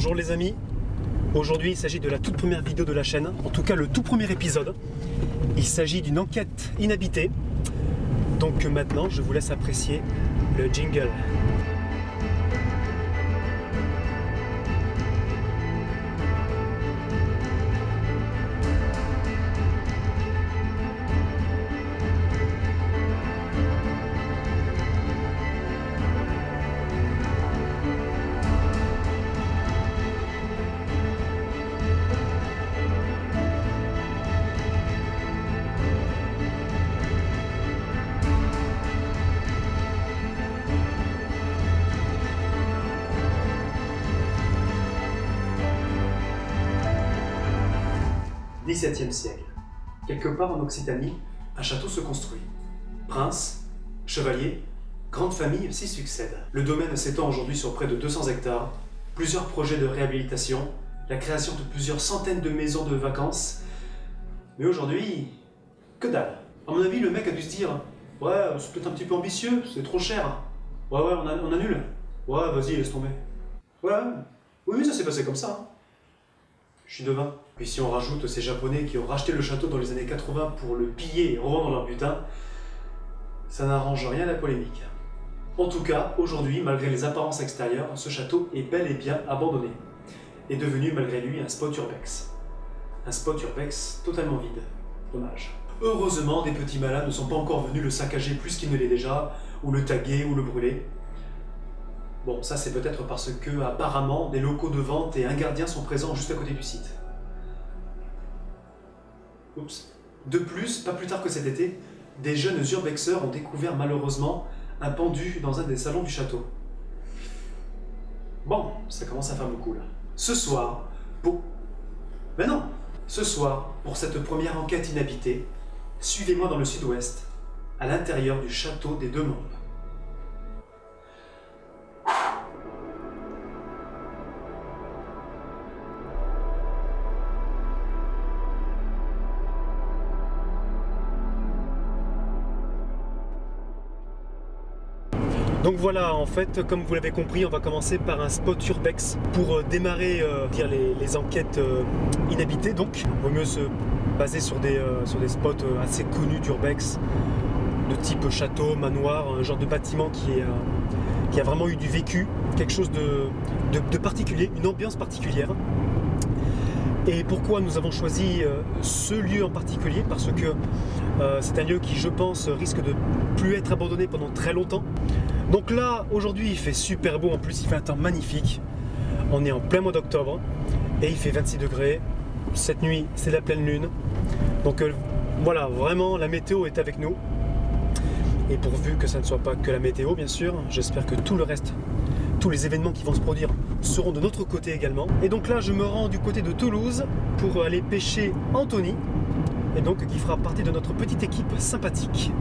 Bonjour les amis, aujourd'hui il s'agit de la toute première vidéo de la chaîne, en tout cas le tout premier épisode. Il s'agit d'une enquête inhabitée, donc maintenant je vous laisse apprécier le jingle. XVIIe siècle. Quelque part en Occitanie, un château se construit. Prince, chevalier, grande famille s'y succèdent. Le domaine s'étend aujourd'hui sur près de 200 hectares, plusieurs projets de réhabilitation, la création de plusieurs centaines de maisons de vacances. Mais aujourd'hui, que dalle. À mon avis, le mec a dû se dire « Ouais, c'est peut-être un petit peu ambitieux, c'est trop cher. Ouais, on annule. Ouais, vas-y, laisse tomber. » Ouais, oui, ça s'est passé comme ça. Je suis devin. Puis si on rajoute ces Japonais qui ont racheté le château dans les années 80 pour le piller et revendre leur butin, ça n'arrange rien à la polémique. En tout cas, aujourd'hui, malgré les apparences extérieures, ce château est bel et bien abandonné. Et devenu malgré lui un spot urbex. Un spot urbex totalement vide. Dommage. Heureusement, des petits malins ne sont pas encore venus le saccager plus qu'il ne l'est déjà, ou le taguer, ou le brûler. Bon, ça c'est peut-être parce que, apparemment, des locaux de vente et un gardien sont présents juste à côté du site. Oups. De plus, pas plus tard que cet été, des jeunes urbexeurs ont découvert malheureusement un pendu dans un des salons du château. Bon, ça commence à faire beaucoup là. Ce soir, pour cette première enquête inhabitée, suivez-moi dans le sud-ouest, à l'intérieur du château des Deux Mondes. Donc voilà, en fait, comme vous l'avez compris, on va commencer par un spot urbex pour démarrer les enquêtes inhabitées. Donc, il vaut mieux se baser sur des spots assez connus d'urbex, de type château, manoir, un genre de bâtiment qui a vraiment eu du vécu, quelque chose de particulier, une ambiance particulière. Et pourquoi nous avons choisi ce lieu en particulier? Parce que c'est un lieu qui, je pense, risque de plus être abandonné pendant très longtemps. Donc là, aujourd'hui, il fait super beau, en plus il fait un temps magnifique. On est en plein mois d'octobre et il fait 26 degrés. Cette nuit, c'est la pleine lune. Donc voilà, vraiment, la météo est avec nous. Et pourvu que ça ne soit pas que la météo, bien sûr, j'espère que tout le reste, tous les événements qui vont se produire seront de notre côté également. Et donc là, je me rends du côté de Toulouse pour aller pêcher Anthony, et donc qui fera partie de notre petite équipe sympathique.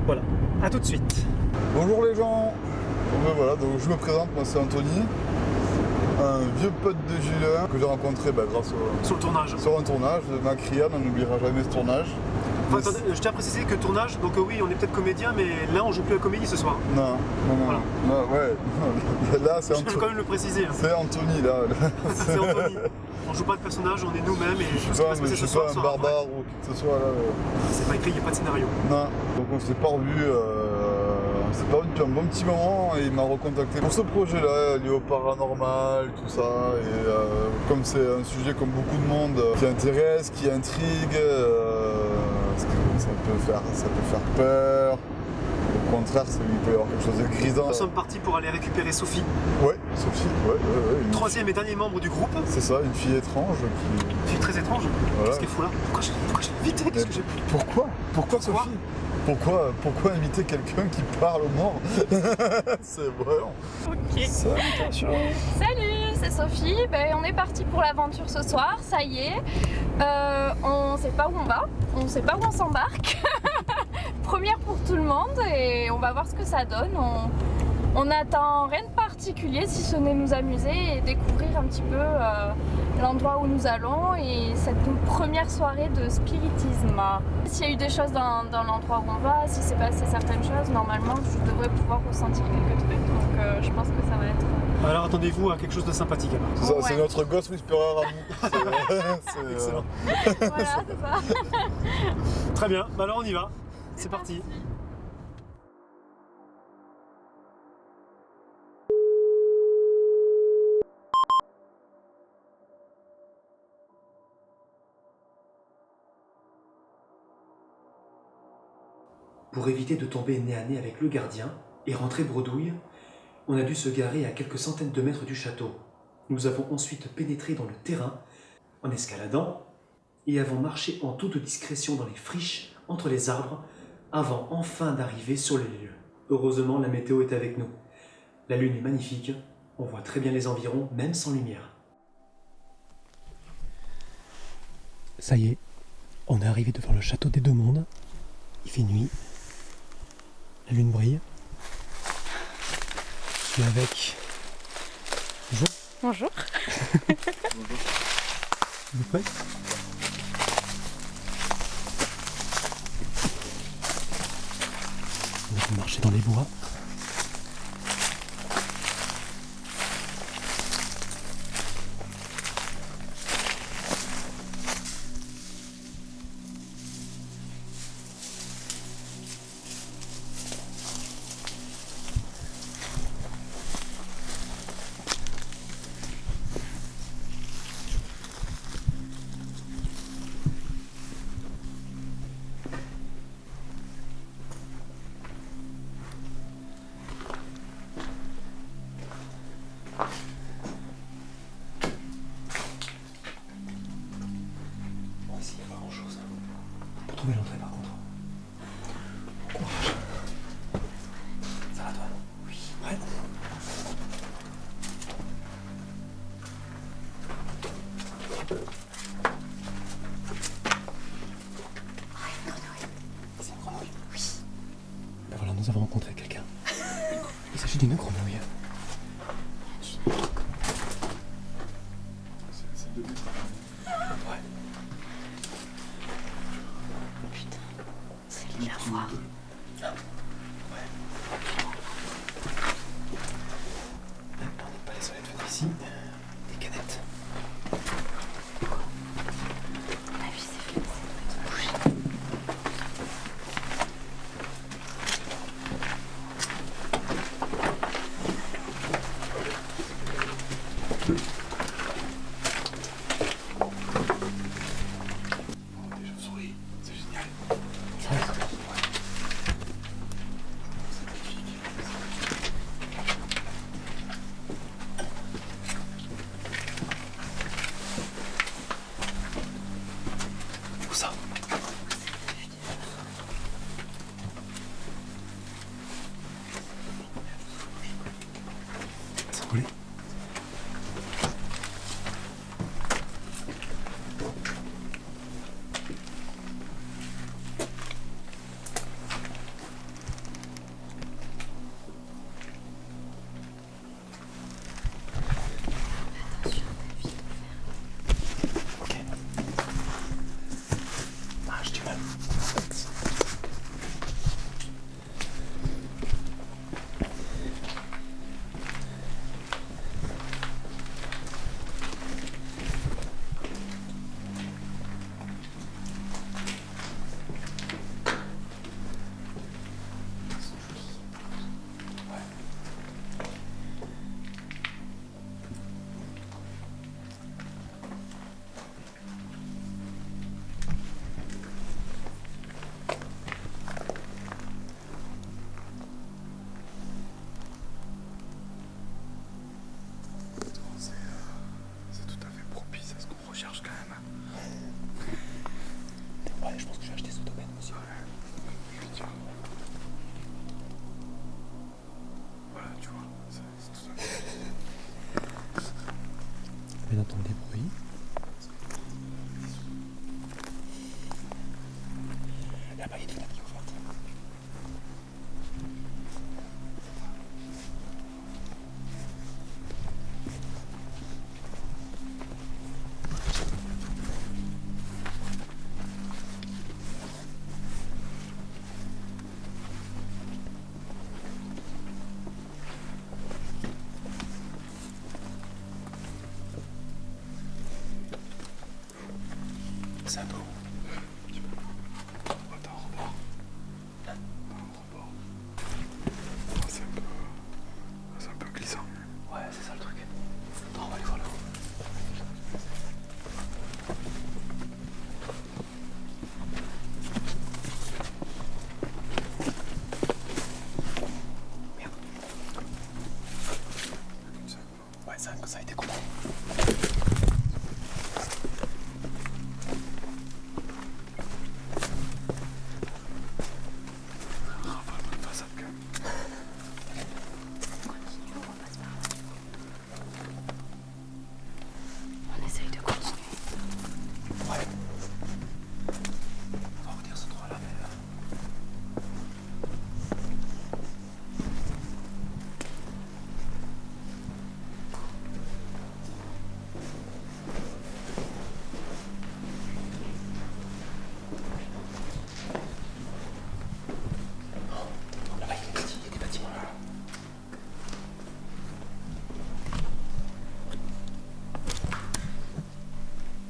Voilà, à tout de suite. Bonjour les gens, voilà, donc je me présente, moi c'est Anthony, un vieux pote de Julien que j'ai rencontré grâce sur le tournage. Sur un tournage de Macria, on n'oubliera jamais ce tournage. Enfin, attendez, je tiens à préciser que tournage, donc oui, on est peut-être comédien, mais là on joue plus la comédie ce soir. Non, voilà. Non, ouais, là c'est Anthony. Je peux quand même le préciser. Hein. C'est Anthony là. C'est Anthony. On joue pas de personnage, on est nous-mêmes et je suis pas un barbare ou qui que ce soit là. C'est pas écrit, il n'y a pas de scénario. Non, donc on s'est pas revu. C'est pas depuis un bon petit moment et il m'a recontacté pour ce projet-là, lié au paranormal, tout ça. Et comme c'est un sujet comme beaucoup de monde qui intéresse, qui intrigue, ça peut faire peur. Au contraire, il peut y avoir quelque chose de grisant. Nous sommes partis pour aller récupérer Sophie. Ouais, Sophie, ouais. Troisième et dernier membre du groupe. C'est ça, une fille étrange Une fille très étrange. Voilà. Qu'est-ce qu'elle fout là? Pourquoi je l'ai invitée? Qu'est-ce que j'ai... Pourquoi Sophie? Pourquoi inviter quelqu'un qui parle aux morts? C'est vraiment... Ok. Salutations. Salut, c'est Sophie. On est parti pour l'aventure ce soir, ça y est. On sait pas où on va, on sait pas où on s'embarque. Première pour tout le monde et on va voir ce que ça donne. On n'attend rien de particulier. particulier si ce n'est nous amuser et découvrir un petit peu l'endroit où nous allons et cette première soirée de spiritisme. S'il y a eu des choses dans l'endroit où on va, si s'est passé certaines choses, normalement je devrais pouvoir ressentir quelques trucs, donc je pense que ça va être... Alors attendez-vous à quelque chose de sympathique alors. C'est ça, Ouais. c'est notre Ghost Whisperer à nous. C'est, Excellent. Voilà, c'est ça. Très bien, bah alors on y va. C'est parti. Pour éviter de tomber nez à nez avec le gardien et rentrer bredouille, on a dû se garer à quelques centaines de mètres du château. Nous avons ensuite pénétré dans le terrain en escaladant et avons marché en toute discrétion dans les friches entre les arbres avant enfin d'arriver sur les lieux. Heureusement, la météo est avec nous. La lune est magnifique, on voit très bien les environs même sans lumière. Ça y est, on est arrivé devant le château des Deux Mondes. Il fait nuit. La lune brille. Je suis avec... Bonjour. Bonjour. Vous prêts? On va marcher dans les bois. Ici, il n'y a pas grand chose. Pour trouver l'entrée, par contre. Bon courage. Ça va, toi? Oui. Prêt? C'est une grenouille? Oui. Ben voilà, nous avons rencontré quelqu'un. Il s'agit d'une grenouille. Ouais. C'est lui la voix. On n'est pas les seuls à venir ici. Des canettes. La vie c'est fait, ça doit être bouché. Des chauves-souris, c'est génial. Où ça? Ça roulait? Ok. Ah, j'ai du mal. C'est tout à fait propice à ce qu'on recherche quand même. Ouais, je pense que je vais acheter ce domaine aussi. Voilà, tu vois, c'est tout à fait. On vient d'entendre des bruits. Là-bas, il y a une fenêtre qui est ouverte. C'est un peu haut. Attends, on repart. C'est un peu glissant. Ouais, c'est ça le truc. Attends, on va aller voir là-haut. Merde. Ouais, ça a été compris. On essaye de continuer. Ouais. On va retenir ce endroit-là, mais... Là-bas, il y a des bâtiments.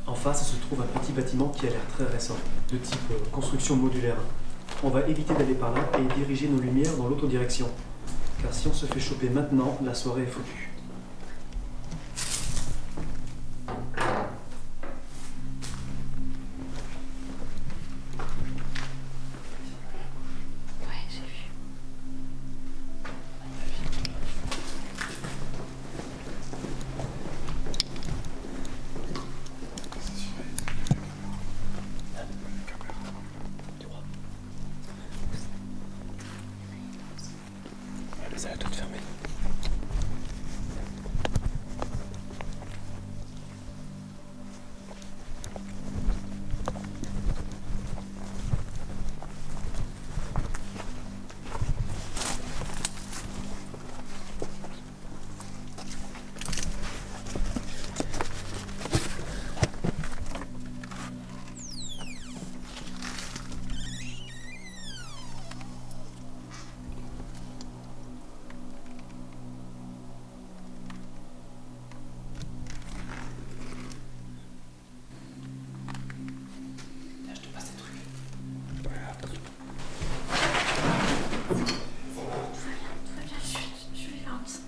En face se trouve un petit bâtiment qui a l'air très récent, de type construction modulaire. On va éviter d'aller par là et diriger nos lumières dans l'autre direction. Car si on se fait choper maintenant, la soirée est foutue. Ouais, j'ai vu. Mais ça va tout fermer. Je te passe des trucs. Tout va bien, je vais lancer.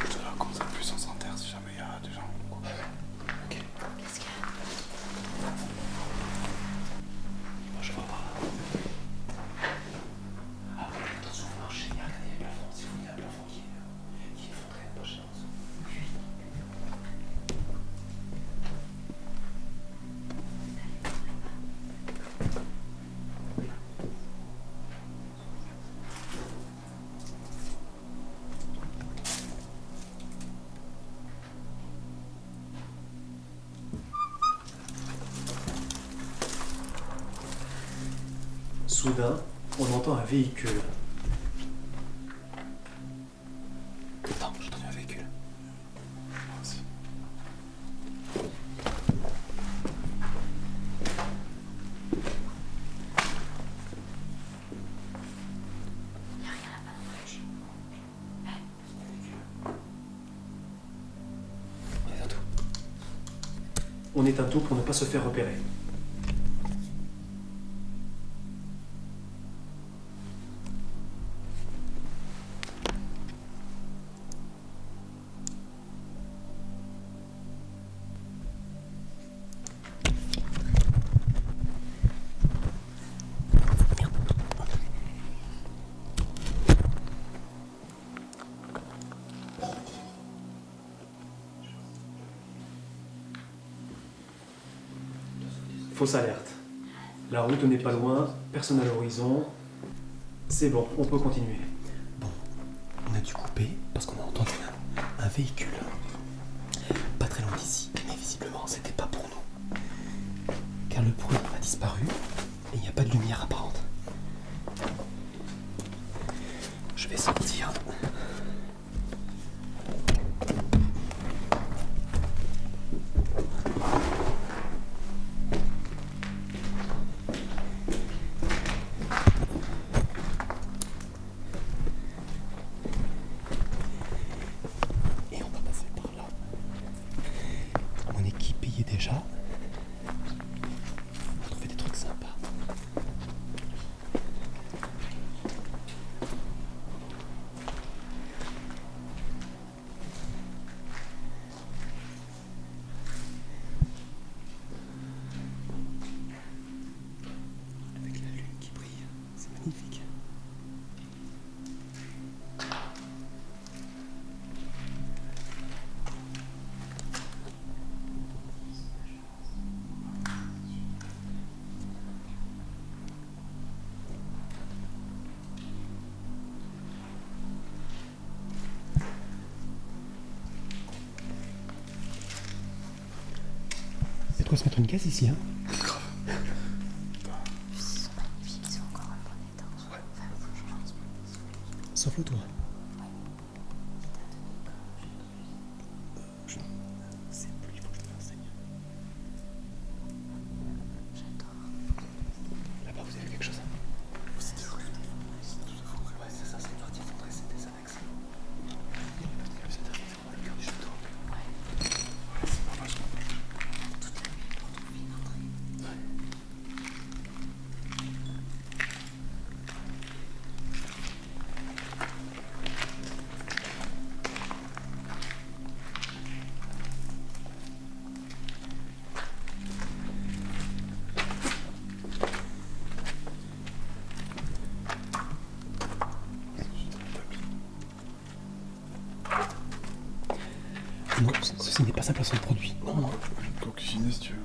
C'est là comme ça, puissance en terre si jamais il y a des gens. Ok. Qu'est-ce qu'il y a? Moi je vais voir par là. Ah, attention, vous marchez, regardez, il y a le plafond. Si vous voulez un plafond qui est effondré, ne pas chez nous. Soudain, on entend un véhicule. Attends, j'ai entendu un véhicule. Moi aussi. Il y a rien là-bas. On est un tout. On est un tout pour ne pas se faire repérer. Fausse alerte. La route n'est pas loin, personne à l'horizon. C'est bon, on peut continuer. Bon, on a dû couper parce qu'on a entendu un véhicule. Pas très loin d'ici, mais visiblement c'était pas pour nous. Car le bruit a disparu et il n'y a pas de lumière apparente. Je vais sortir. magnifique. C'est de quoi se mettre une case ici, hein? Sauf le toit. Je sais plus, il faut que je me renseigne. Là-bas, vous avez vu quelque chose? C'était vrai. Ouais, c'est ça, c'est une partie effondrée, c'est des annexes. C'est vraiment le cœur du château. C'est pas mal, je crois. Toute la nuit, pour trouver une entrée. Ouais. Non, ceci n'est pas sa place de produit. Non, non. Je peux une coccinelle si tu veux.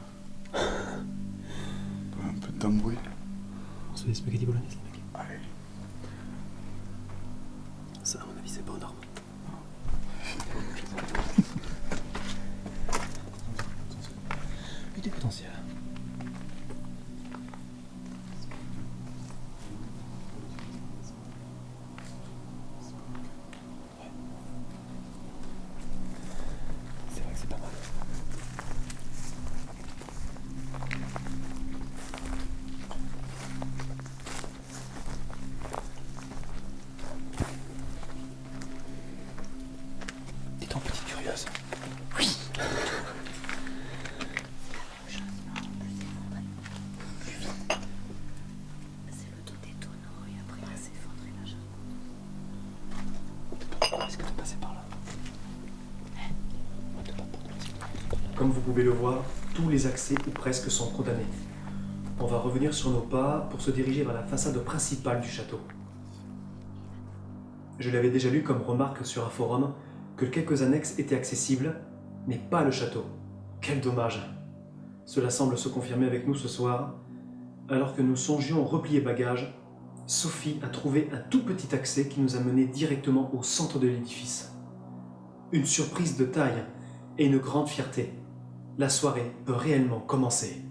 Un peu de tambouille. On se fait des spaghettis bolognaises, les mecs. Allez. Ça, à mon avis, c'est pas aux normes. Il y a du potentiel. C'est vrai que c'est pas mal. Dis-donc, petite curieuse. Oui. C'est le truc des tonneaux et après il s'effondrer la jambe. Est-ce que tu passais par là? Comme vous pouvez le voir, tous les accès ou presque sont condamnés. On va revenir sur nos pas pour se diriger vers la façade principale du château. Je l'avais déjà lu comme remarque sur un forum que quelques annexes étaient accessibles, mais pas le château. Quel dommage! Cela semble se confirmer avec nous ce soir. Alors que nous songions replier bagages, Sophie a trouvé un tout petit accès qui nous a menés directement au centre de l'édifice. Une surprise de taille et une grande fierté. La soirée peut réellement commencer.